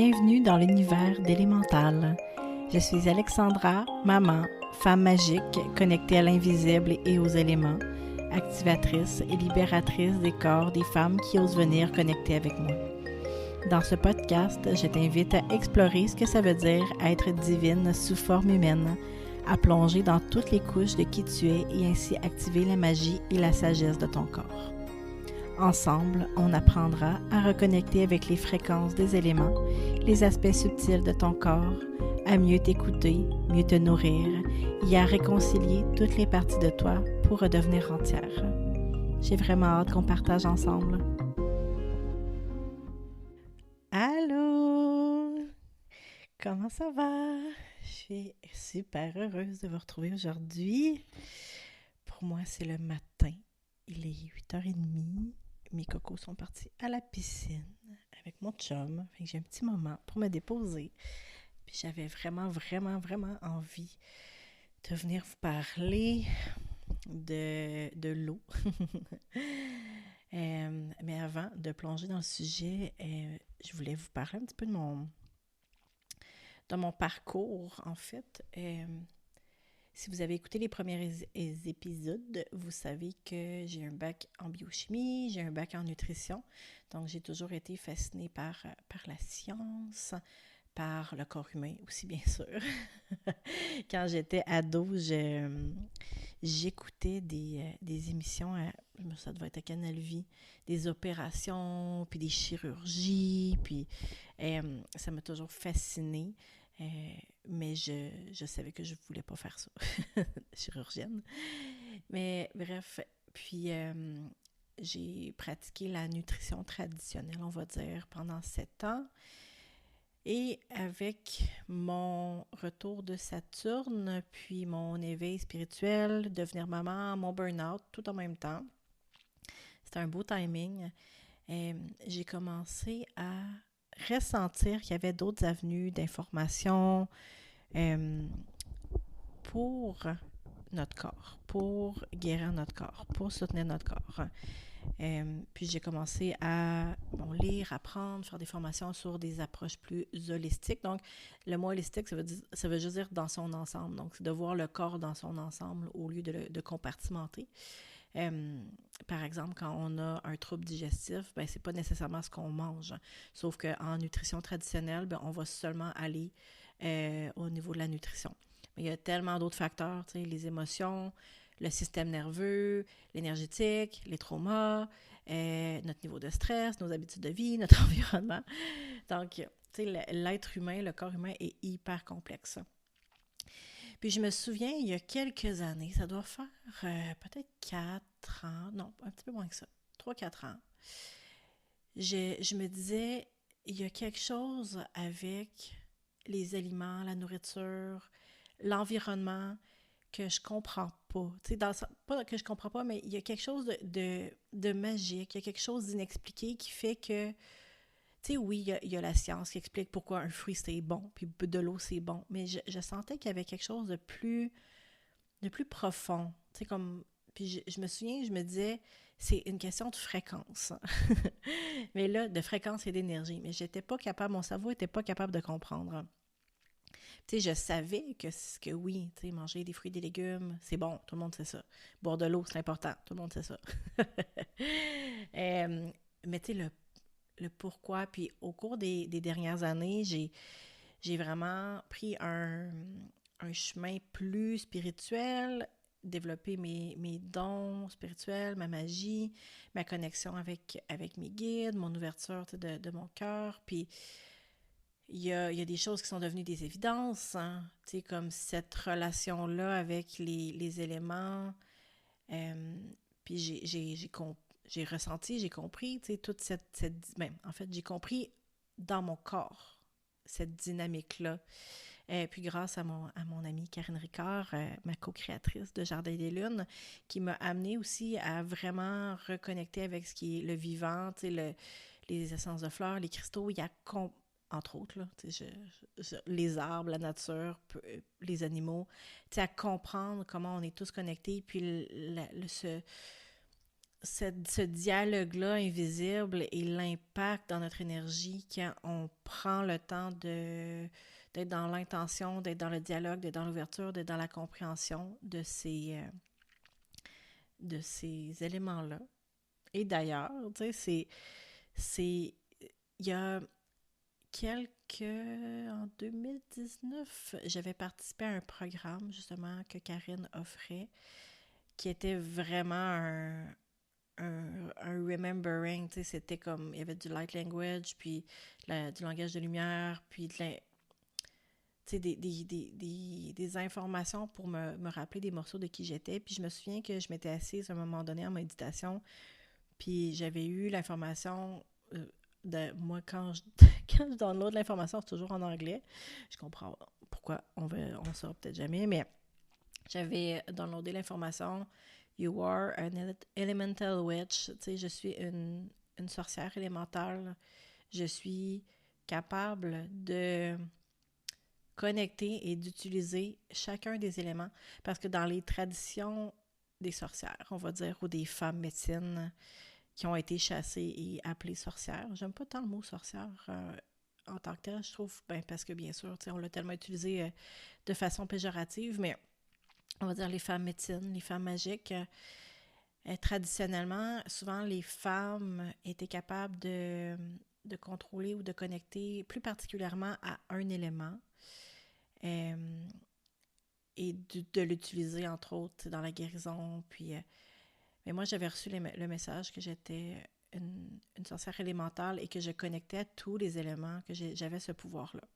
Bienvenue dans l'univers d'Élémental. Je suis Alexandra, maman, femme magique, connectée à l'invisible et aux éléments, activatrice et libératrice des corps des femmes qui osent venir connecter avec moi. Dans ce podcast, je t'invite à explorer ce que ça veut dire être divine sous forme humaine, à plonger dans toutes les couches de qui tu es et ainsi activer la magie et la sagesse de ton corps. Ensemble, on apprendra à reconnecter avec les fréquences des éléments, les aspects subtils de ton corps, à mieux t'écouter, mieux te nourrir et à réconcilier toutes les parties de toi pour redevenir entière. J'ai vraiment hâte qu'on partage ensemble. Allô! Comment ça va? Je suis super heureuse de vous retrouver aujourd'hui. Pour moi, c'est le matin. Il est 8h30. Mes cocos sont partis à la piscine avec mon chum. Fait que j'ai un petit moment pour me déposer. Puis j'avais vraiment envie de venir vous parler de l'eau. Mais avant de plonger dans le sujet, je voulais vous parler un petit peu de mon parcours, en fait. Si vous avez écouté les premiers épisodes, vous savez que j'ai un bac en biochimie, j'ai un bac en nutrition. Donc, j'ai toujours été fascinée par la science, par le corps humain aussi, bien sûr. Quand j'étais ado, j'écoutais des émissions, ça devait être à Canal Vie, des opérations, puis des chirurgies, puis ça m'a toujours fascinée. Mais je savais que je ne voulais pas faire ça, chirurgienne. Mais bref, puis j'ai pratiqué la nutrition traditionnelle, on va dire, pendant 7 ans. Et avec mon retour de Saturne, puis mon éveil spirituel, devenir maman, mon burn-out, tout en même temps, c'était un beau timing. J'ai commencé à ressentir qu'il y avait d'autres avenues d'information pour notre corps, pour guérir notre corps, pour soutenir notre corps. Puis j'ai commencé à lire, apprendre, faire des formations sur des approches plus holistiques. Donc, le mot holistique, ça veut juste dire dans son ensemble. Donc, c'est de voir le corps dans son ensemble au lieu de compartimenter. Par exemple, quand on a un trouble digestif, c'est pas nécessairement ce qu'on mange. Sauf qu'en nutrition traditionnelle, on va seulement aller au niveau de la nutrition. Mais il y a tellement d'autres facteurs, les émotions, le système nerveux, l'énergétique, les traumas, notre niveau de stress, nos habitudes de vie, notre environnement. Donc, l'être humain, le corps humain est hyper complexe. Puis je me souviens, il y a quelques années, ça doit faire peut-être 4 ans, non, un petit peu moins que ça, 3-4 ans, je me disais, il y a quelque chose avec les aliments, la nourriture, l'environnement que je comprends pas. Pas que je comprends pas, mais il y a quelque chose de magique, il y a quelque chose d'inexpliqué qui fait que, oui, il y a la science qui explique pourquoi un fruit c'est bon, puis de l'eau c'est bon, mais je sentais qu'il y avait quelque chose de plus profond. Puis je me souviens, je me disais, c'est une question de fréquence. Mais là, de fréquence et d'énergie. Mais j'étais pas capable, mon cerveau n'était pas capable de comprendre. Je savais que oui, manger des fruits et des légumes, c'est bon, tout le monde sait ça. Boire de l'eau, c'est important, tout le monde sait ça. Mais le pourquoi, puis au cours des dernières années, j'ai vraiment pris un chemin plus spirituel, développer mes dons spirituels, ma magie, ma connexion avec mes guides, mon ouverture de mon cœur, puis il y a des choses qui sont devenues des évidences, hein, comme cette relation-là avec les éléments. Puis j'ai ressenti, j'ai compris, toute en fait, j'ai compris dans mon corps cette dynamique-là. Puis grâce à mon amie Karine Ricard, ma co-créatrice de Jardin des Lunes, qui m'a amenée aussi à vraiment reconnecter avec ce qui est le vivant, les essences de fleurs, les cristaux, il y a entre autres, là, les arbres, la nature, les animaux, à comprendre comment on est tous connectés, puis ce dialogue-là invisible et l'impact dans notre énergie quand on prend le temps d'être dans l'intention, d'être dans le dialogue, d'être dans l'ouverture, d'être dans la compréhension de ces éléments-là. Et d'ailleurs, tu sais, c'est, il y a en 2019, j'avais participé à un programme justement que Karine offrait, qui était vraiment un remembering, tu sais, c'était comme, il y avait du light language, puis du langage de lumière, puis des informations pour me rappeler des morceaux de qui j'étais. Puis je me souviens que je m'étais assise à un moment donné en méditation, puis j'avais eu l'information moi, quand je download l'information, c'est toujours en anglais. Je comprends pourquoi on ne saura peut-être jamais, mais j'avais downloadé l'information. You are an elemental witch. Tu sais, je suis une sorcière élémentale. Je suis capable de connecter et d'utiliser chacun des éléments. Parce que dans les traditions des sorcières, on va dire, ou des femmes médecines qui ont été chassées et appelées sorcières, j'aime pas tant le mot sorcière en tant que tel, je trouve, parce que bien sûr, on l'a tellement utilisé de façon péjorative, mais on va dire les femmes médecines, les femmes magiques. Traditionnellement, souvent, les femmes étaient capables de contrôler ou de connecter plus particulièrement à un élément et de l'utiliser, entre autres, dans la guérison. Puis, mais moi, j'avais reçu le message que j'étais une sorcière élémentale et que je connectais à tous les éléments, que j'avais ce pouvoir-là.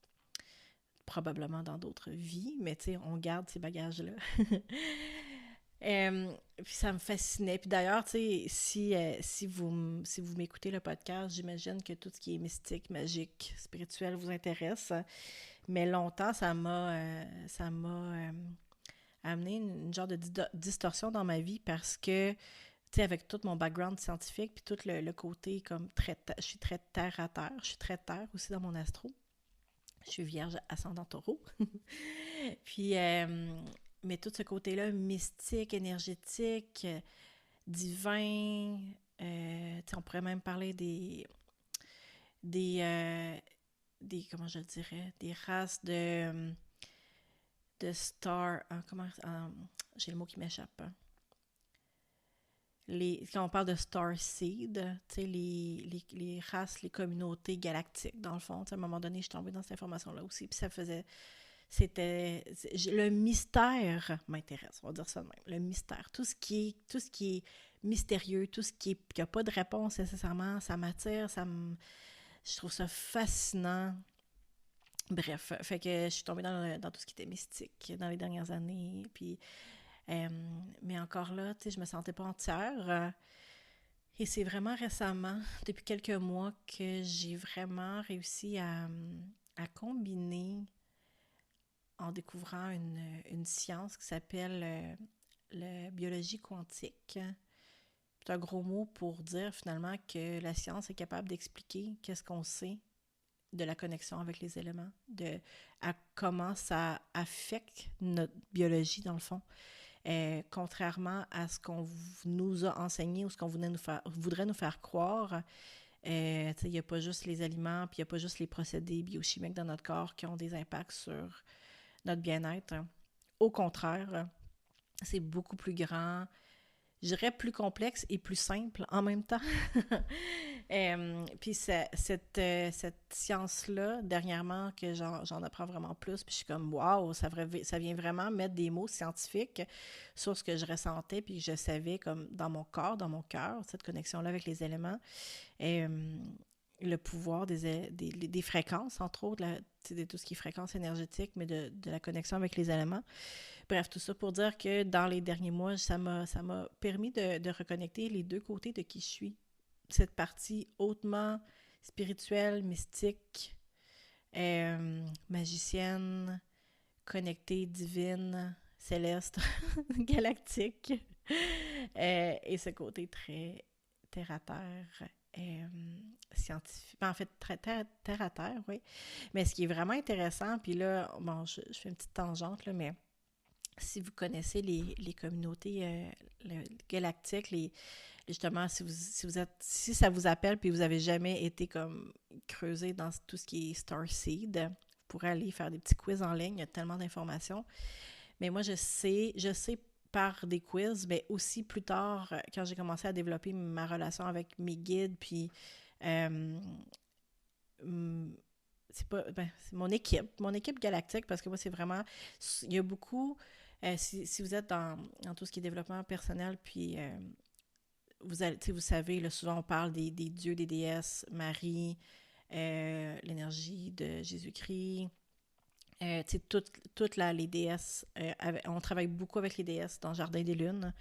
Probablement dans d'autres vies, mais tu sais, on garde ces bagages-là. Puis ça me fascinait. Puis d'ailleurs, tu sais, si vous m'écoutez le podcast, j'imagine que tout ce qui est mystique, magique, spirituel vous intéresse. Mais longtemps, ça m'a amené une genre de distorsion dans ma vie parce que, tu sais, avec tout mon background scientifique, puis tout le côté comme je suis très terre à terre, je suis très terre aussi dans mon astro. Je suis vierge ascendant taureau. Puis, mais tout ce côté-là, mystique, énergétique, divin, on pourrait même parler des, euh, comment je le dirais, des races de stars, j'ai le mot qui m'échappe. Quand on parle de Star Seed, les races, les communautés galactiques, dans le fond, à un moment donné, je suis tombée dans cette information-là aussi, puis le mystère m'intéresse, on va dire ça de même, le mystère, tout ce qui est mystérieux, tout ce qui n'a pas de réponse nécessairement, ça m'attire, je trouve ça fascinant. Bref, fait que je suis tombée dans tout ce qui était mystique dans les dernières années, puis mais encore là, tu sais, je me sentais pas entière. Et c'est vraiment récemment, depuis quelques mois, que j'ai vraiment réussi à combiner en découvrant une science qui s'appelle la biologie quantique. C'est un gros mot pour dire finalement que la science est capable d'expliquer qu'est-ce qu'on sait de la connexion avec les éléments, à comment ça affecte notre biologie dans le fond. Contrairement à ce qu'on nous a enseigné ou ce qu'on voudrait nous faire croire, il n'y a pas juste les aliments, puis il n'y a pas juste les procédés biochimiques dans notre corps qui ont des impacts sur notre bien-être. Au contraire, c'est beaucoup plus grand, je dirais plus complexe et plus simple en même temps. Puis cette science-là, dernièrement, que j'en apprends vraiment plus, puis je suis comme, waouh, ça vient vraiment mettre des mots scientifiques sur ce que je ressentais, puis que je savais comme dans mon corps, dans mon cœur, cette connexion-là avec les éléments. Le pouvoir des fréquences, entre autres, de tout ce qui est fréquence énergétique, mais de la connexion avec les éléments. Bref, tout ça pour dire que dans les derniers mois, ça m'a permis de reconnecter les deux côtés de qui je suis. Cette partie hautement spirituelle, mystique, magicienne, connectée, divine, céleste, galactique, et ce côté très terre-à-terre, scientifique, en fait, très terre-à-terre, oui. Mais ce qui est vraiment intéressant, puis là, bon, je fais une petite tangente, là, mais si vous connaissez les communautés galactiques, justement, si ça vous appelle puis vous n'avez jamais été comme creusé dans tout ce qui est Starseed, vous pourrez aller faire des petits quiz en ligne, il y a tellement d'informations. Mais moi, je sais par des quiz, mais aussi plus tard, quand j'ai commencé à développer ma relation avec mes guides, puis euh, c'est mon équipe galactique, parce que moi, c'est vraiment, il y a beaucoup, si vous êtes dans tout ce qui est développement personnel, puis vous savez, là, souvent on parle des dieux, des déesses, Marie, l'énergie de Jésus-Christ, les déesses, on travaille beaucoup avec les déesses dans Jardin des Lunes.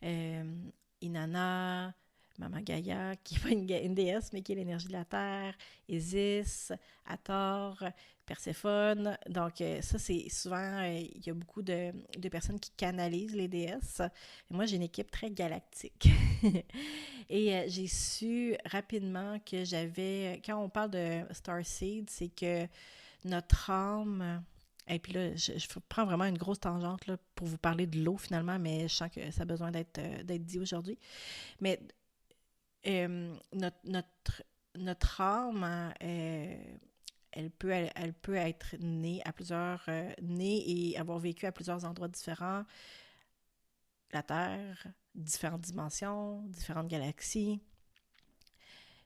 Euh, Inanna, Maman Gaïa, qui n'est pas une déesse, mais qui est l'énergie de la Terre, Isis, Hathor, Perséphone. Donc, ça, c'est souvent, il y a beaucoup de personnes qui canalisent les déesses. Et moi, j'ai une équipe très galactique. Et j'ai su rapidement que quand on parle de Starseed, c'est que notre âme. Et puis là, je prends vraiment une grosse tangente là, pour vous parler de l'eau finalement, mais je sens que ça a besoin d'être dit aujourd'hui. Mais notre âme, elle peut être née et avoir vécu à plusieurs endroits différents. La Terre, différentes dimensions, différentes galaxies.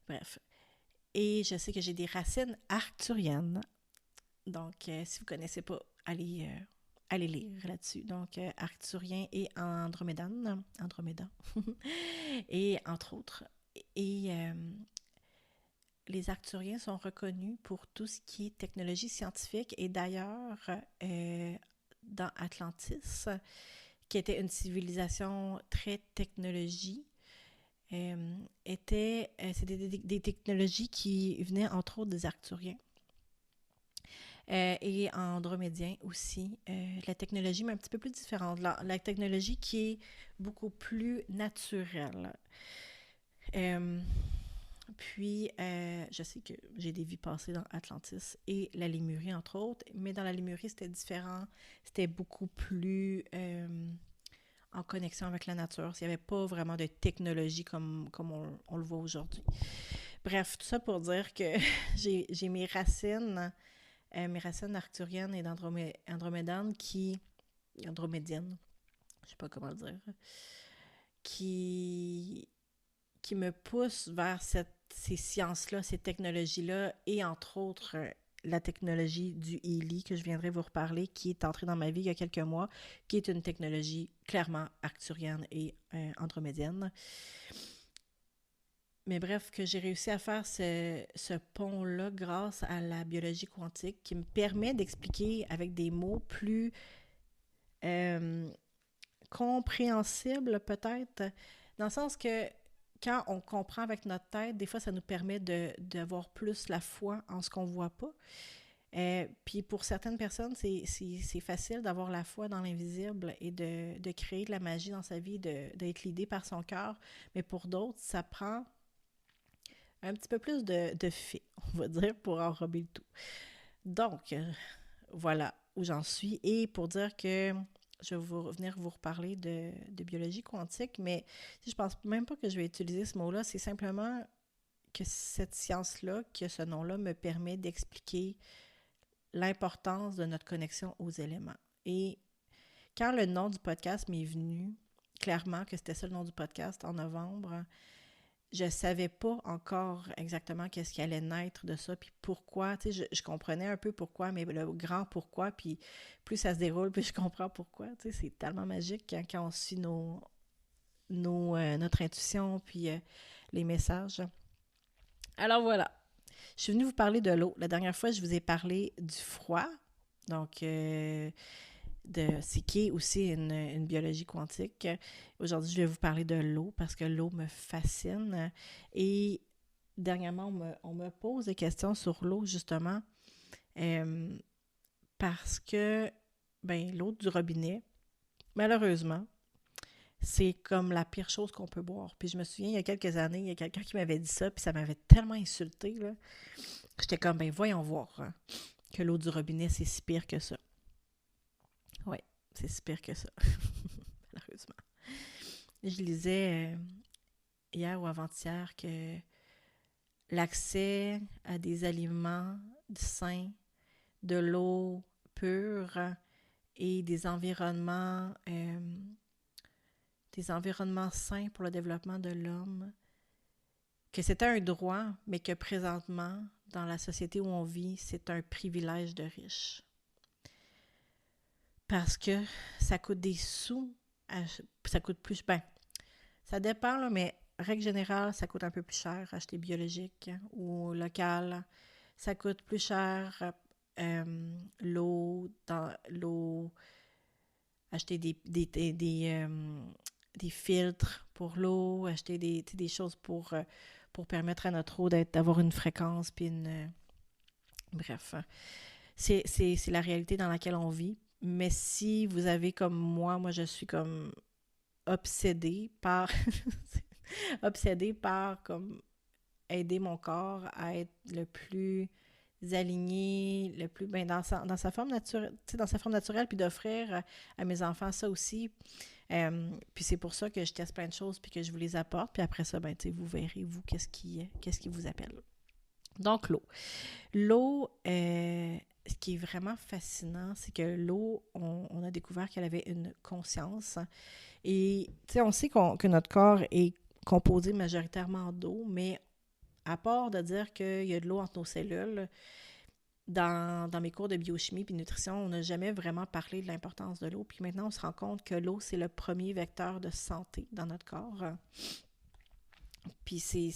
Bref. Et je sais que j'ai des racines arcturiennes. Donc, si vous ne connaissez pas, allez lire là-dessus. Donc, Arcturien et Andromédan. Et entre autres. Et les Arcturiens sont reconnus pour tout ce qui est technologie scientifique. Et d'ailleurs, dans Atlantis, qui était une civilisation très technologie, c'était des technologies qui venaient entre autres des Arcturiens. Et andromédien aussi. La technologie, mais un petit peu plus différente. La technologie qui est beaucoup plus naturelle. Puis, je sais que j'ai des vies passées dans Atlantis et la Lémurie, entre autres, mais dans la Lémurie, c'était différent. C'était beaucoup plus en connexion avec la nature. Il n'y avait pas vraiment de technologie comme on le voit aujourd'hui. Bref, tout ça pour dire que j'ai mes racines arcturiennes et d'andromédiennes andromédienne, je sais pas comment le dire, qui me poussent vers ces sciences-là, ces technologies-là, et entre autres, la technologie du Healy, que je viendrai vous reparler, qui est entrée dans ma vie il y a quelques mois, qui est une technologie clairement arcturienne et andromédienne. Mais bref, que j'ai réussi à faire ce pont-là grâce à la biologie quantique qui me permet d'expliquer avec des mots plus compréhensibles peut-être, dans le sens que quand on comprend avec notre tête, des fois ça nous permet d'avoir plus la foi en ce qu'on ne voit pas. Puis pour certaines personnes, c'est facile d'avoir la foi dans l'invisible et de créer de la magie dans sa vie, d'être guidé par son cœur. Mais pour d'autres, ça prend un petit peu plus de fait, on va dire, pour enrober le tout. Donc, voilà où j'en suis. Et pour dire que je vais venir vous reparler de biologie quantique, mais je pense même pas que je vais utiliser ce mot-là, c'est simplement que cette science-là, que ce nom-là me permet d'expliquer l'importance de notre connexion aux éléments. Et quand le nom du podcast m'est venu, clairement que c'était ça le nom du podcast en novembre, je ne savais pas encore exactement qu'est-ce qui allait naître de ça, puis pourquoi. Tu sais, je comprenais un peu pourquoi, mais le grand pourquoi, puis plus ça se déroule, plus je comprends pourquoi. Tu sais, c'est tellement magique quand on suit notre intuition, puis les messages. Alors voilà, je suis venue vous parler de l'eau. La dernière fois, je vous ai parlé du froid, donc c'est qui est aussi une biologie quantique. Aujourd'hui, je vais vous parler de l'eau parce que l'eau me fascine. Et dernièrement, on me pose des questions sur l'eau, justement, parce que l'eau du robinet, malheureusement, c'est comme la pire chose qu'on peut boire. Puis je me souviens, il y a quelques années, il y a quelqu'un qui m'avait dit ça, puis ça m'avait tellement insultée, là. J'étais comme, voyons voir, hein, que l'eau du robinet, c'est si pire que ça. Oui, c'est si pire que ça, malheureusement. Je lisais hier ou avant-hier que l'accès à des aliments sains, de l'eau pure et des environnements sains pour le développement de l'homme, que c'était un droit, mais que présentement, dans la société où on vit, c'est un privilège de riche. Parce que ça coûte des sous, ça coûte plus, ben, ça dépend, là, mais règle générale, ça coûte un peu plus cher acheter biologique ou local. Ça coûte plus cher l'eau, acheter des filtres pour l'eau, acheter des choses pour permettre à notre eau d'avoir une fréquence, puis bref, c'est la réalité dans laquelle on vit. Mais si vous avez comme moi je suis comme obsédée par obsédée par comme aider mon corps à être le plus aligné, le plus ben, dans sa forme naturelle, dans sa forme naturelle, puis d'offrir à mes enfants ça aussi. Puis c'est pour ça que je teste plein de choses puis que je vous les apporte. Puis après ça, ben, vous verrez, vous, qu'est-ce qui vous appelle. Donc, l'eau. L'eau, ce qui est vraiment fascinant, c'est que l'eau, on a découvert qu'elle avait une conscience. Et, on sait que notre corps est composé majoritairement d'eau, mais à part de dire qu'il y a de l'eau entre nos cellules, dans mes cours de biochimie et de nutrition, on n'a jamais vraiment parlé de l'importance de l'eau. Puis maintenant, on se rend compte que l'eau, c'est le premier vecteur de santé dans notre corps. Puis c'est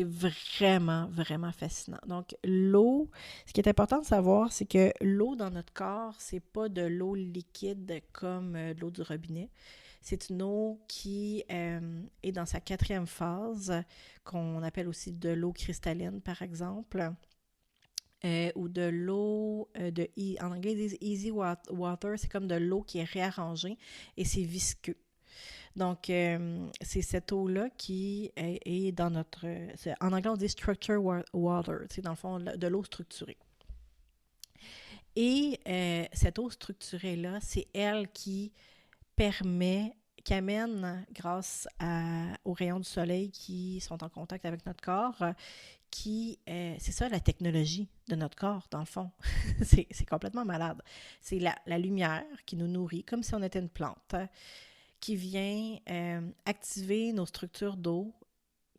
vraiment, vraiment fascinant. Donc, l'eau, ce qui est important de savoir, c'est que l'eau dans notre corps, c'est pas de l'eau liquide comme l'eau du robinet. C'est une eau qui est dans sa 4e phase, qu'on appelle aussi de l'eau cristalline, par exemple. Ou de l'eau, en anglais ils disent easy water, c'est comme de l'eau qui est réarrangée et c'est visqueux. Donc, c'est cette eau-là qui est dans notre... En anglais, on dit structured water, c'est dans le fond de l'eau structurée. Et cette eau structurée-là, c'est elle qui amène, grâce aux rayons du soleil qui sont en contact avec notre corps, c'est ça la technologie de notre corps, dans le fond. c'est complètement malade. C'est la lumière qui nous nourrit, comme si on était une plante, qui vient activer nos structures d'eau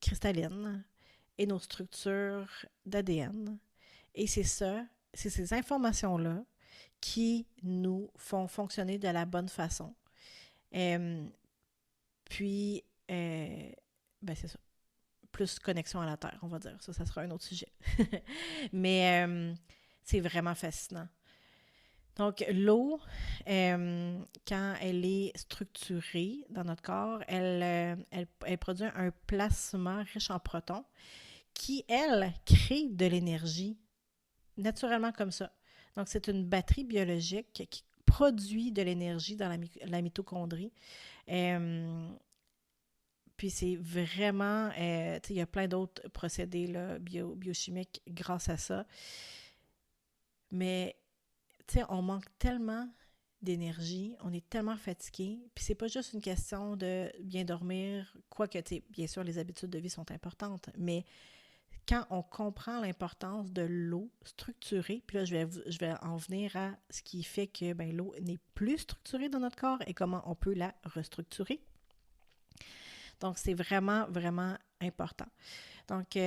cristallines et nos structures d'ADN. Et c'est ces informations-là qui nous font fonctionner de la bonne façon. Puis, ben c'est ça. Plus connexion à la Terre, on va dire. Ça sera un autre sujet. Mais c'est vraiment fascinant. Donc, l'eau, quand elle est structurée dans notre corps, elle produit un plasma riche en protons qui, elle, crée de l'énergie naturellement comme ça. Donc, c'est une batterie biologique qui produit de l'énergie dans la mitochondrie. Puis c'est vraiment, il y a plein d'autres procédés là, biochimiques grâce à ça. Mais, on manque tellement d'énergie, on est tellement fatigué. Puis c'est pas juste une question de bien dormir, quoique, bien sûr, les habitudes de vie sont importantes, mais quand on comprend l'importance de l'eau structurée, puis là, je vais en venir à ce qui fait que l'eau n'est plus structurée dans notre corps et comment on peut la restructurer. Donc, c'est vraiment, vraiment important. Donc,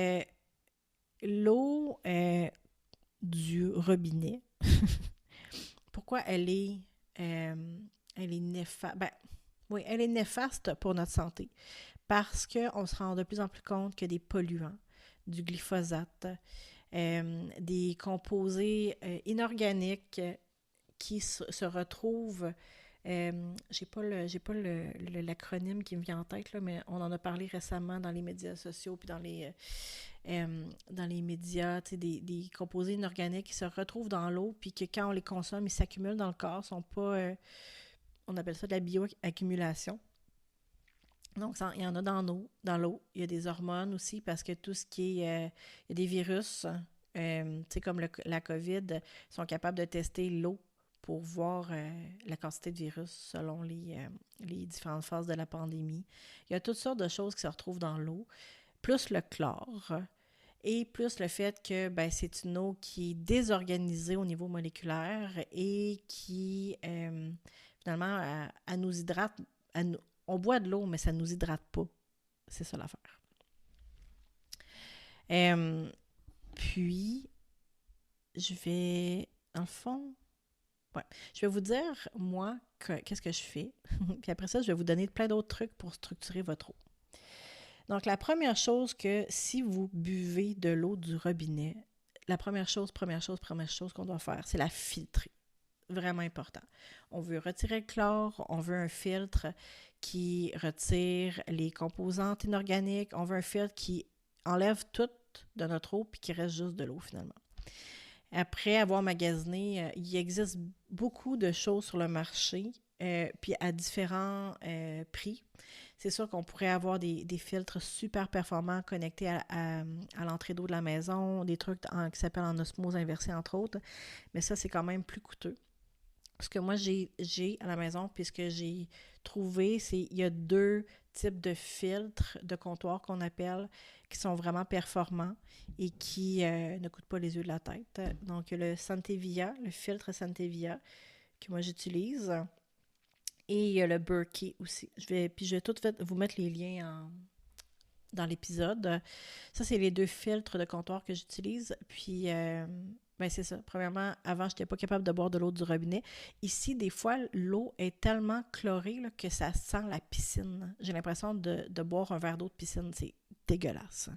l'eau du robinet, pourquoi elle est néfaste? Oui, elle est néfaste pour notre santé parce qu'on se rend de plus en plus compte que des polluants, du glyphosate, des composés inorganiques qui se retrouvent. J'ai pas l'acronyme qui me vient en tête, là, mais on en a parlé récemment dans les médias sociaux puis dans les médias, des composés inorganiques qui se retrouvent dans l'eau puis que quand on les consomme, ils s'accumulent dans le corps, sont pas... on appelle ça de la bioaccumulation. Donc, il y en a dans l'eau. Il y a des hormones aussi parce que tout ce qui est... il y a des virus, comme la COVID, sont capables de tester l'eau pour voir la quantité de virus selon les différentes phases de la pandémie. Il y a toutes sortes de choses qui se retrouvent dans l'eau, plus le chlore et plus le fait que c'est une eau qui est désorganisée au niveau moléculaire et qui, finalement, elle nous hydrate. On boit de l'eau, mais ça ne nous hydrate pas. C'est ça l'affaire. Puis, je vais, dans le fond, je vais vous dire, moi, qu'est-ce que je fais. Puis après ça, je vais vous donner plein d'autres trucs pour structurer votre eau. Donc, la première chose que si vous buvez de l'eau du robinet, la première chose qu'on doit faire, c'est la filtrer. Vraiment important. On veut retirer le chlore, on veut un filtre qui retire les composantes inorganiques, on veut un filtre qui enlève tout de notre eau puis qui reste juste de l'eau finalement. Après avoir magasiné, il existe beaucoup de choses sur le marché, puis à différents prix. C'est sûr qu'on pourrait avoir des filtres super performants connectés à l'entrée d'eau de la maison, des trucs qui s'appellent en osmose inversée, entre autres, mais ça, c'est quand même plus coûteux. Ce que moi, j'ai à la maison, puis ce que j'ai trouvé, c'est qu'il y a 2 types de filtres de comptoir qu'on appelle, qui sont vraiment performants et qui ne coûtent pas les yeux de la tête. Donc, le Santevia, le filtre Santevia, que moi j'utilise, et il y a le Berkey aussi. Je vais tout vous mettre les liens dans l'épisode. Ça, c'est les 2 filtres de comptoir que j'utilise. Puis, c'est ça. Premièrement, avant, je n'étais pas capable de boire de l'eau du robinet. Ici, des fois, l'eau est tellement chlorée là, que ça sent la piscine. J'ai l'impression de boire un verre d'eau de piscine. C'est dégueulasse.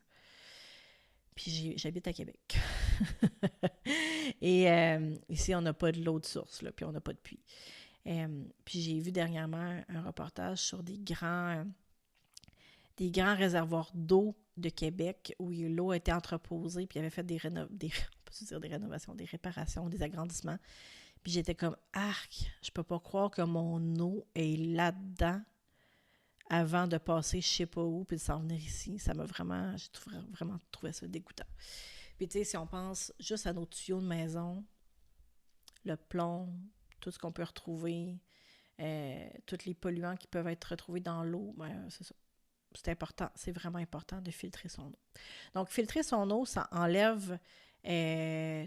Puis j'habite à Québec. Et ici, on n'a pas de l'eau de source, là, puis on n'a pas de puits. Puis j'ai vu dernièrement un reportage sur des grands réservoirs d'eau de Québec où l'eau a été entreposée, puis il avait fait des rénovations, des réparations, des agrandissements. Puis j'étais comme, arc, je peux pas croire que mon eau est là-dedans avant de passer je sais pas où, puis de s'en venir ici. Ça m'a vraiment, j'ai vraiment trouvé ça dégoûtant. Puis tu sais, si on pense juste à nos tuyaux de maison, le plomb, tout ce qu'on peut retrouver, tous les polluants qui peuvent être retrouvés dans l'eau, c'est ça. C'est important, c'est vraiment important de filtrer son eau. Donc, filtrer son eau, ça enlève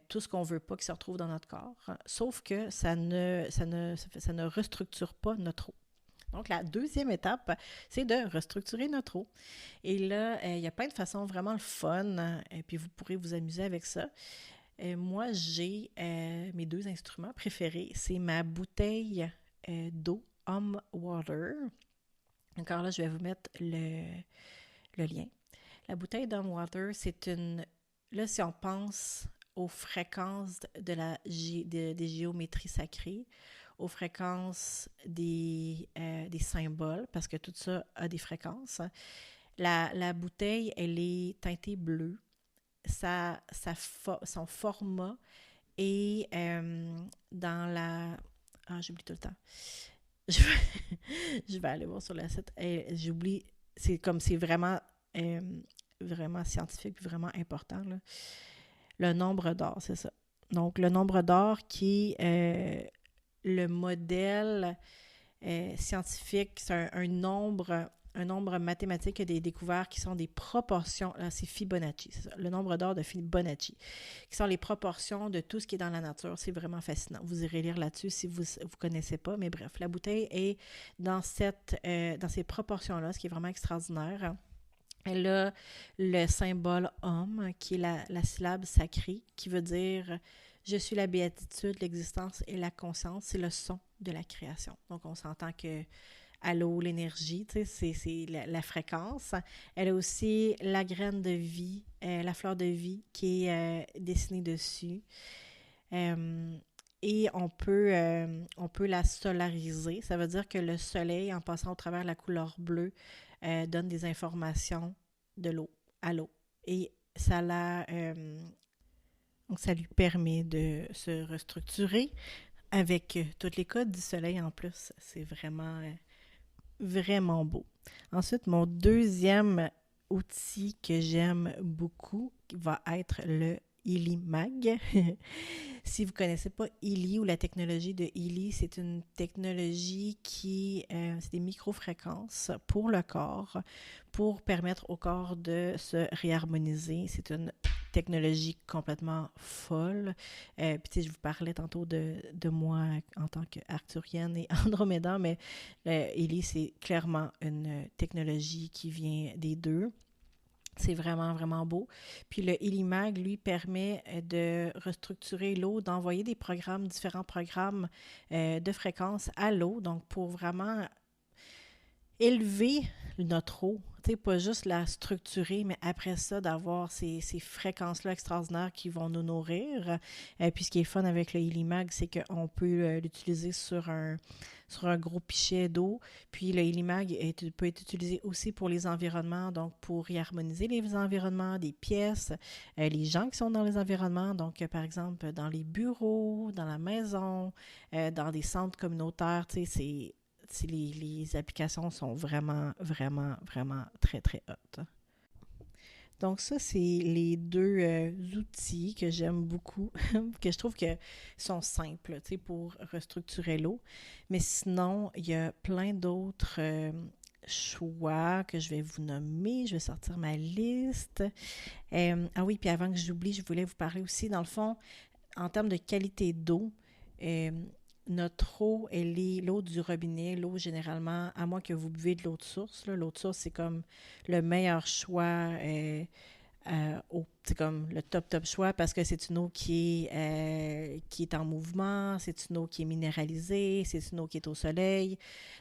tout ce qu'on ne veut pas qui se retrouve dans notre corps, sauf que ça ne restructure pas notre eau. Donc, la deuxième étape, c'est de restructurer notre eau. Et là, il y a plein de façons vraiment le fun, et puis vous pourrez vous amuser avec ça. Moi, j'ai mes 2 instruments préférés. C'est ma bouteille d'eau Hum Water. Encore là, je vais vous mettre le lien. La bouteille d'Hum Water, c'est une... Là, si on pense aux fréquences des géométries sacrées, aux fréquences des symboles, parce que tout ça a des fréquences, la bouteille, elle est teintée bleue. Son format est dans la... Ah, j'oublie tout le temps. Je vais aller voir sur le site. J'oublie. C'est comme c'est vraiment scientifique et vraiment important. Là. Le nombre d'or, c'est ça. Donc, le nombre d'or qui est le modèle scientifique, c'est un nombre mathématique des découvertes qui sont des proportions. Là, c'est Fibonacci, c'est ça. Le nombre d'or de Fibonacci, qui sont les proportions de tout ce qui est dans la nature. C'est vraiment fascinant. Vous irez lire là-dessus si vous ne connaissez pas. Mais bref, la bouteille est dans ces proportions-là, ce qui est vraiment extraordinaire. Elle a le symbole Om, qui est la syllabe sacrée, qui veut dire « Je suis la béatitude, l'existence et la conscience ». C'est le son de la création. Donc, on s'entend que à l'eau, l'énergie, tu sais, c'est la fréquence. Elle a aussi la graine de vie, la fleur de vie qui est dessinée dessus. Et on peut la solariser. Ça veut dire que le soleil, en passant au travers de la couleur bleue, donne des informations de l'eau à l'eau. Et donc ça lui permet de se restructurer avec tous les codes du soleil en plus. C'est vraiment beau. Ensuite, mon deuxième outil que j'aime beaucoup va être le Illimag. Si vous ne connaissez pas Illy ou la technologie de Illy, c'est une technologie c'est des microfréquences pour le corps, pour permettre au corps de se réharmoniser. C'est une technologie complètement folle. Puis je vous parlais tantôt de moi en tant qu'arcturienne et androméda, mais Illy, c'est clairement une technologie qui vient des deux. C'est vraiment, vraiment beau. Puis le Illimag, lui, permet de restructurer l'eau, d'envoyer différents programmes de fréquence à l'eau, donc pour vraiment élever notre eau. Tu sais, pas juste la structurer, mais après ça, d'avoir ces fréquences-là extraordinaires qui vont nous nourrir. Puis ce qui est fun avec le Illimag, c'est qu'on peut l'utiliser sur un gros pichet d'eau. Puis le Illimag peut être utilisé aussi pour les environnements, donc pour y harmoniser les environnements des pièces, les gens qui sont dans les environnements, donc par exemple dans les bureaux, dans la maison, dans des centres communautaires, tu sais, les applications sont vraiment, vraiment, vraiment très, très hautes. Donc ça, c'est les deux outils que j'aime beaucoup, que je trouve que sont simples, tu sais, pour restructurer l'eau. Mais sinon, il y a plein d'autres choix que je vais vous nommer. Je vais sortir ma liste. Ah oui, puis avant que j'oublie, je voulais vous parler aussi, dans le fond, en termes de qualité d'eau, euh, notre eau, elle est l'eau du robinet, l'eau généralement, à moins que vous buvez de l'eau de source. Là, l'eau de source, c'est comme le meilleur choix, c'est comme le top choix parce que c'est une eau qui est en mouvement, c'est une eau qui est minéralisée, c'est une eau qui est au soleil.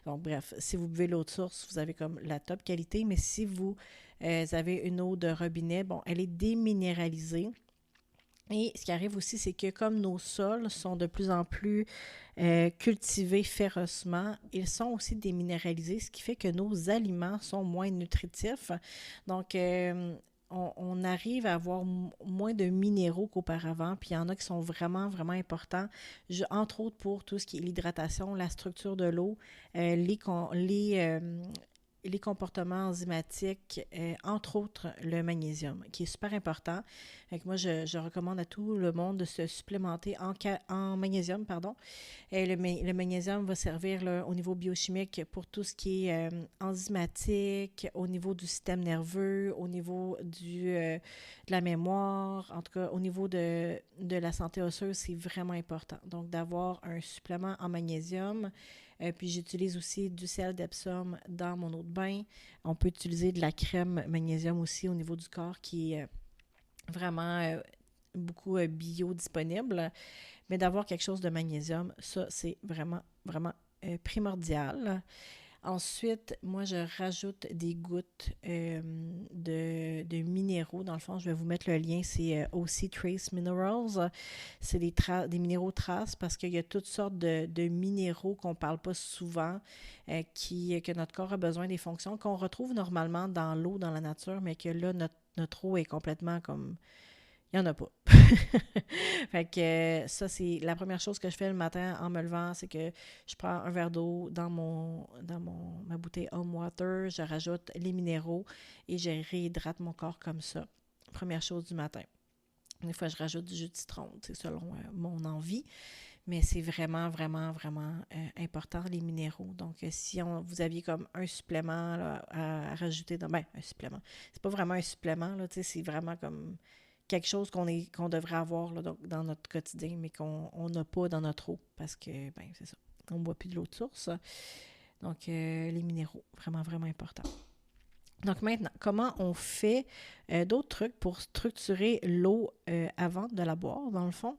Donc bref, si vous buvez l'eau de source, vous avez comme la top qualité, mais si vous avez une eau de robinet, bon, elle est déminéralisée. Et ce qui arrive aussi, c'est que comme nos sols sont de plus en plus cultivés férocement, ils sont aussi déminéralisés, ce qui fait que nos aliments sont moins nutritifs. Donc, on arrive à avoir moins de minéraux qu'auparavant, puis il y en a qui sont vraiment, vraiment importants, entre autres pour tout ce qui est l'hydratation, la structure de l'eau, les comportements enzymatiques, entre autres le magnésium, qui est super important. Donc moi, je recommande à tout le monde de se supplémenter en magnésium, pardon. Le magnésium va servir là, au niveau biochimique pour tout ce qui est enzymatique, au niveau du système nerveux, au niveau de la mémoire, en tout cas au niveau de la santé osseuse, c'est vraiment important. Donc d'avoir un supplément en magnésium. Puis j'utilise aussi du sel d'Epsom dans mon eau de bain. On peut utiliser de la crème magnésium aussi au niveau du corps qui est vraiment beaucoup biodisponible. Mais d'avoir quelque chose de magnésium, ça, c'est vraiment, vraiment primordial. Ensuite, moi, je rajoute des gouttes de minéraux. Dans le fond, je vais vous mettre le lien, c'est OC Trace Minerals. C'est des minéraux traces parce qu'il y a toutes sortes de minéraux qu'on ne parle pas souvent, que notre corps a besoin des fonctions, qu'on retrouve normalement dans l'eau, dans la nature, mais que là, notre eau est complètement comme il n'y en a pas. Fait que ça, c'est la première chose que je fais le matin en me levant, c'est que je prends un verre d'eau dans ma bouteille Home Water, je rajoute les minéraux et je réhydrate mon corps comme ça. Première chose du matin. Des fois, je rajoute du jus de citron, c'est selon mon envie. Mais c'est vraiment, vraiment, vraiment important, les minéraux. Donc, si vous aviez comme un supplément là, à rajouter un supplément. C'est pas vraiment un supplément, là, c'est vraiment comme quelque chose qu'on devrait avoir là, donc, dans notre quotidien, mais qu'on n'a pas dans notre eau parce que, c'est ça. On ne boit plus de l'eau de source. Donc, les minéraux, vraiment, vraiment important. Donc maintenant, comment on fait d'autres trucs pour structurer l'eau avant de la boire, dans le fond?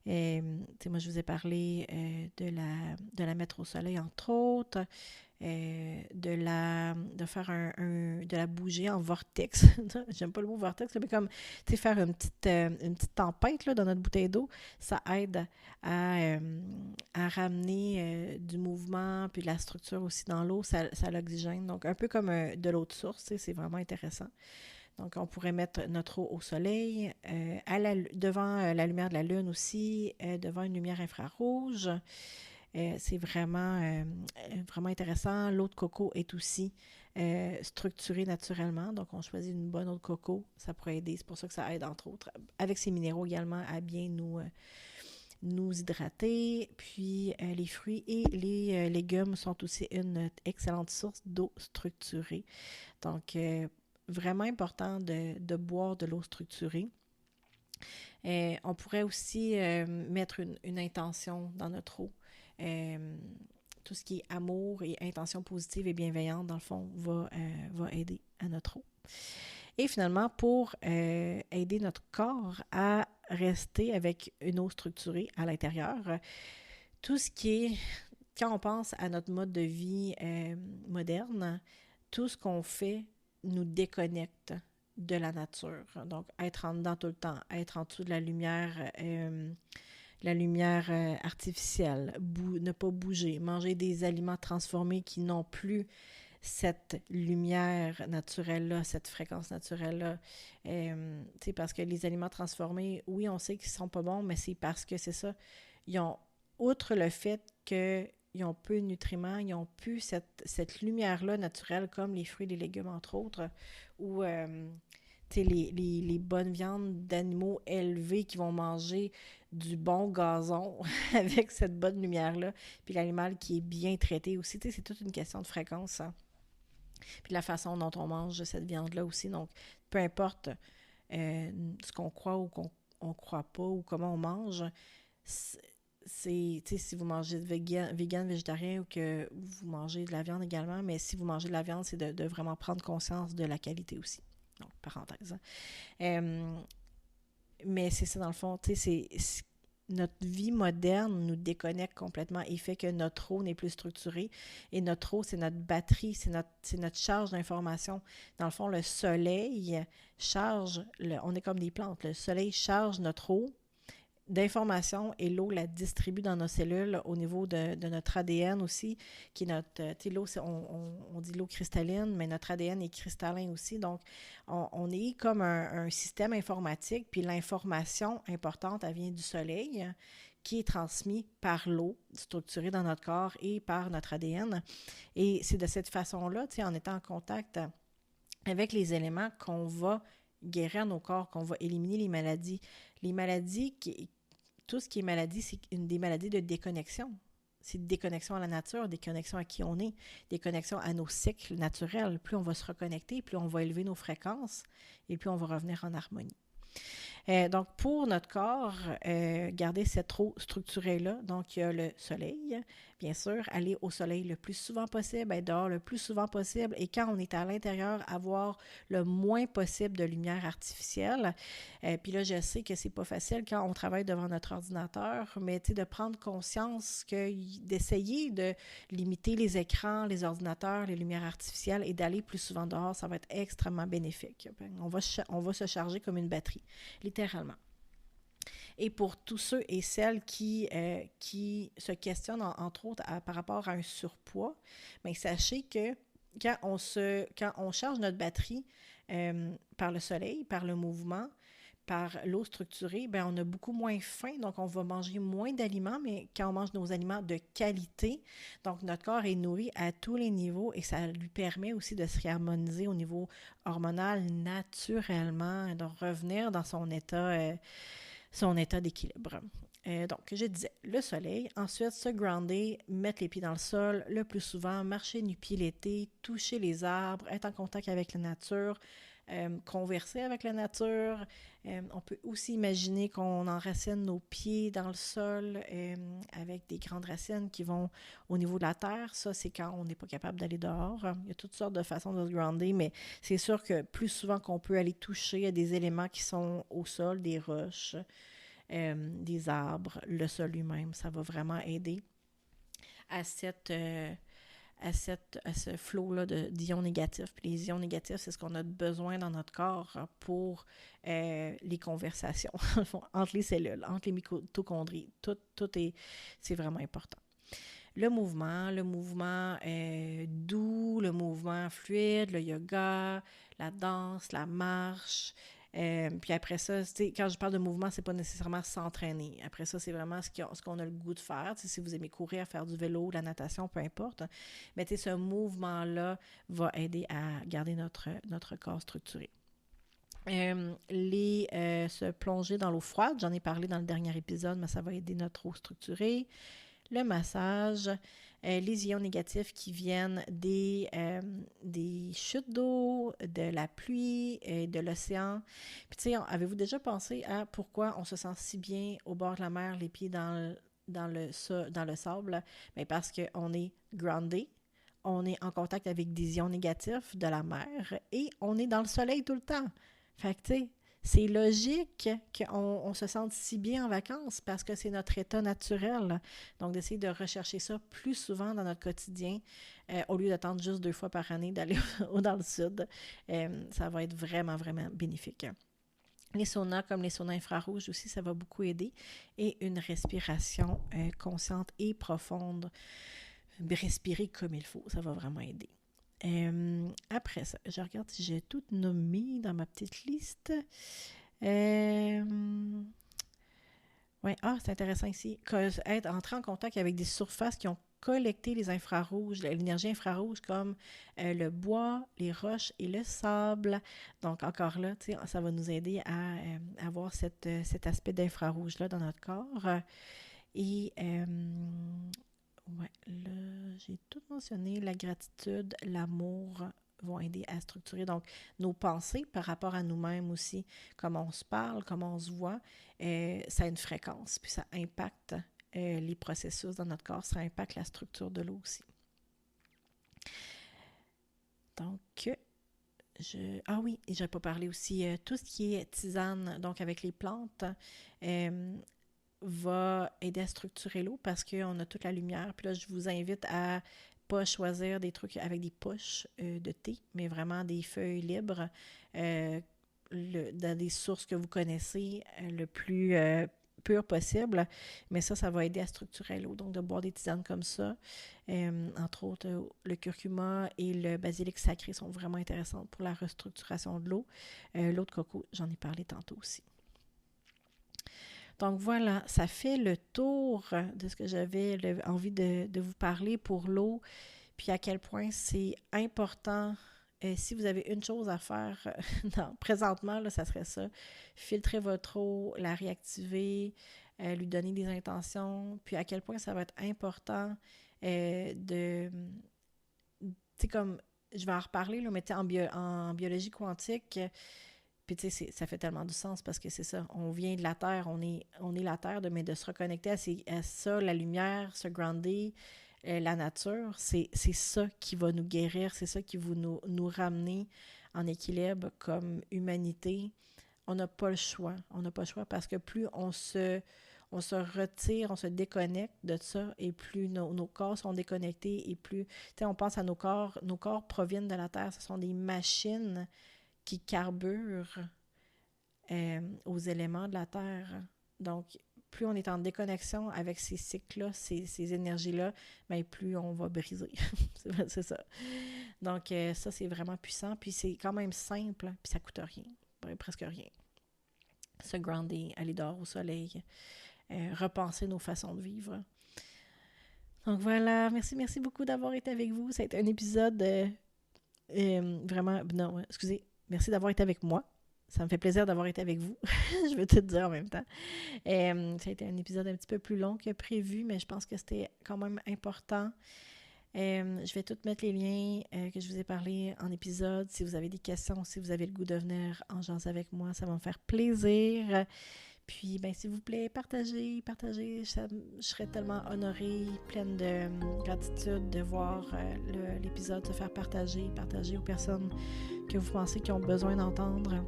Moi, je vous ai parlé de la mettre au soleil, entre autres, de faire de la bouger en vortex. J'aime pas le mot vortex, mais comme faire une petite tempête là, dans notre bouteille d'eau, ça aide à ramener du mouvement puis de la structure aussi dans l'eau, ça l'oxygène. Donc, un peu comme de l'eau de source, c'est vraiment intéressant. Donc, on pourrait mettre notre eau au soleil, devant la lumière de la lune aussi, devant une lumière infrarouge. C'est vraiment, vraiment intéressant. L'eau de coco est aussi structurée naturellement. Donc, on choisit une bonne eau de coco. Ça pourrait aider. C'est pour ça que ça aide, entre autres, avec ces minéraux également, à bien nous hydrater. Puis, les fruits et les légumes sont aussi une excellente source d'eau structurée. Donc, vraiment important de boire de l'eau structurée. On pourrait aussi mettre une intention dans notre eau. Tout ce qui est amour et intention positive et bienveillante, dans le fond, va aider à notre eau. Et finalement, pour aider notre corps à rester avec une eau structurée à l'intérieur, tout ce qui est, quand on pense à notre mode de vie moderne, tout ce qu'on fait nous déconnecte de la nature. Donc, être en dedans tout le temps, être en dessous de la lumière artificielle, ne pas bouger, manger des aliments transformés qui n'ont plus cette lumière naturelle-là, cette fréquence naturelle-là. Parce que les aliments transformés, oui, on sait qu'ils ne sont pas bons, mais c'est parce que c'est ça. Ils ont, outre le fait qu'ils ont peu de nutriments, ils n'ont plus cette lumière-là naturelle, comme les fruits et les légumes, entre autres, ou les bonnes viandes d'animaux élevés qui vont manger du bon gazon avec cette bonne lumière-là, puis l'animal qui est bien traité aussi. C'est toute une question de fréquence, hein? Puis la façon dont on mange cette viande-là aussi. Donc, peu importe ce qu'on croit ou qu'on ne croit pas ou comment on mange, si vous mangez vegan, végétarien ou que vous mangez de la viande également, mais si vous mangez de la viande, c'est de vraiment prendre conscience de la qualité aussi. Donc, parenthèse. Mais c'est ça, dans le fond, notre vie moderne nous déconnecte complètement et fait que notre eau n'est plus structurée. Et notre eau, c'est notre batterie, c'est notre charge d'information. Dans le fond, le soleil charge, on est comme des plantes, le soleil charge notre eau d'informations et l'eau la distribue dans nos cellules au niveau de notre ADN aussi, qui est notre... l'eau, on dit l'eau cristalline, mais notre ADN est cristallin aussi. Donc, on est comme un système informatique, puis l'information importante, elle vient du soleil, qui est transmise par l'eau structurée dans notre corps et par notre ADN. Et c'est de cette façon-là, en étant en contact avec les éléments qu'on va guérir nos corps, qu'on va éliminer les maladies. Les maladies, tout ce qui est maladie, c'est des maladies de déconnexion. C'est une déconnexion à la nature, des connexions à qui on est, des connexions à nos cycles naturels. Plus on va se reconnecter, plus on va élever nos fréquences et plus on va revenir en harmonie. Donc, pour notre corps, garder cette eau structurée-là, donc il y a le soleil, bien sûr, aller au soleil le plus souvent possible, être dehors le plus souvent possible, et quand on est à l'intérieur, avoir le moins possible de lumière artificielle. Puis là, je sais que c'est pas facile quand on travaille devant notre ordinateur, mais de prendre conscience d'essayer de limiter les écrans, les ordinateurs, les lumières artificielles et d'aller plus souvent dehors, ça va être extrêmement bénéfique. On va se charger comme une batterie, littéralement. Et pour tous ceux et celles qui se questionnent, entre autres, par rapport à un surpoids, bien, sachez que quand on charge notre batterie par le soleil, par le mouvement, par l'eau structurée, bien, on a beaucoup moins faim, donc on va manger moins d'aliments, mais quand on mange nos aliments de qualité, donc notre corps est nourri à tous les niveaux et ça lui permet aussi de se réharmoniser au niveau hormonal naturellement, de revenir dans son état d'équilibre. Donc, je disais, le soleil, ensuite se grounder, mettre les pieds dans le sol le plus souvent, marcher nu-pied l'été, toucher les arbres, être en contact avec la nature, converser avec la nature. On peut aussi imaginer qu'on enracine nos pieds dans le sol avec des grandes racines qui vont au niveau de la terre. Ça, c'est quand on n'est pas capable d'aller dehors. Il y a toutes sortes de façons de se grounder, mais c'est sûr que plus souvent qu'on peut aller toucher à des éléments qui sont au sol, des roches, des arbres, le sol lui-même, ça va vraiment aider à ce flot-là d'ions négatifs. Puis les ions négatifs, c'est ce qu'on a besoin dans notre corps pour les conversations entre les cellules, entre les mitochondries. C'est vraiment important. Le mouvement doux, le mouvement fluide, le yoga, la danse, la marche, Puis après ça, quand je parle de mouvement, c'est pas nécessairement s'entraîner. Après ça, c'est vraiment ce qu'on a le goût de faire. Si vous aimez courir, faire du vélo, la natation, peu importe. Mais ce mouvement-là va aider à garder notre corps structuré. Se plonger dans l'eau froide, j'en ai parlé dans le dernier épisode, mais ça va aider notre eau structurée. Le massage, les ions négatifs qui viennent des chutes d'eau, de la pluie, de l'océan. Puis avez-vous déjà pensé à pourquoi on se sent si bien au bord de la mer, les pieds dans le sable? Bien parce qu'on est groundé, on est en contact avec des ions négatifs de la mer et on est dans le soleil tout le temps. Fait que, c'est logique qu'on se sente si bien en vacances parce que c'est notre état naturel. Donc, d'essayer de rechercher ça plus souvent dans notre quotidien au lieu d'attendre juste 2 fois par année d'aller dans le sud. Ça va être vraiment, vraiment bénéfique. Les saunas, comme les saunas infrarouges aussi, ça va beaucoup aider. Et une respiration consciente et profonde. Respirer comme il faut, ça va vraiment aider. Après ça, je regarde si j'ai tout nommé dans ma petite liste. C'est intéressant ici. Entrer en contact avec des surfaces qui ont collecté les infrarouges, l'énergie infrarouge comme le bois, les roches et le sable. Donc encore là, ça va nous aider à avoir cet aspect d'infrarouge-là dans notre corps. Et là, j'ai tout mentionné. La gratitude, l'amour vont aider à structurer donc nos pensées par rapport à nous-mêmes aussi. Comment on se parle, comment on se voit, ça a une fréquence, puis ça impacte les processus dans notre corps, ça impacte la structure de l'eau aussi. Donc, ah oui, et je n'ai pas parlé aussi, tout ce qui est tisane, donc avec les plantes, va aider à structurer l'eau parce qu'on a toute la lumière. Puis là, je vous invite à pas choisir des trucs avec des poches de thé, mais vraiment des feuilles libres dans des sources que vous connaissez le plus pur possible. Mais ça va aider à structurer l'eau. Donc, de boire des tisanes comme ça, entre autres, le curcuma et le basilic sacré sont vraiment intéressantes pour la restructuration de l'eau. L'eau de coco, j'en ai parlé tantôt aussi. Donc voilà, ça fait le tour de ce que j'avais envie de vous parler pour l'eau, puis à quel point c'est important. Si vous avez une chose à faire présentement, là, ça serait ça. Filtrer votre eau, la réactiver, lui donner des intentions, puis à quel point ça va être important tu sais, comme, je vais en reparler, là, mais en biologie quantique, puis tu sais, ça fait tellement du sens parce que c'est ça, on vient de la Terre, on est la Terre, mais de se reconnecter à ça, la lumière, se grounder, la nature, c'est ça qui va nous guérir, c'est ça qui va nous ramener en équilibre comme humanité. On n'a pas le choix. On n'a pas le choix parce que plus on se retire, on se déconnecte de ça et plus nos corps sont déconnectés et plus, tu sais, on pense à nos corps proviennent de la Terre, ce sont des machines qui carburent aux éléments de la Terre. Donc, plus on est en déconnexion avec ces cycles-là, ces énergies-là, bien, plus on va briser. C'est ça. Donc, ça, c'est vraiment puissant. Puis, c'est quand même simple, puis ça coûte rien. Presque rien. Se grounder, aller dehors au soleil, repenser nos façons de vivre. Donc, voilà. Merci beaucoup d'avoir été avec vous. Ça a été un épisode vraiment... Non, excusez. Merci d'avoir été avec moi. Ça me fait plaisir d'avoir été avec vous. Je veux tout dire en même temps. Ça a été un épisode un petit peu plus long que prévu, mais je pense que c'était quand même important. Je vais tout mettre les liens que je vous ai parlé en épisode. Si vous avez des questions, si vous avez le goût de venir en jaser avec moi, ça va me faire plaisir. Puis, ben, s'il vous plaît, partagez. Je serais tellement honorée, pleine de gratitude de voir l'épisode se faire partager aux personnes que vous pensez qui ont besoin d'entendre.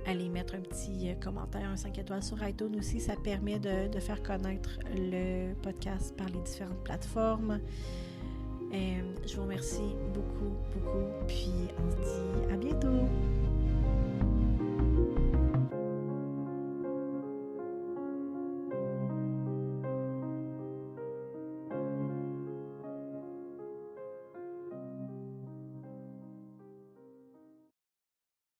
Allez mettre un petit commentaire, un 5 étoiles sur iTunes aussi. Ça permet de faire connaître le podcast par les différentes plateformes. Je vous remercie beaucoup. Puis, on se dit à bientôt.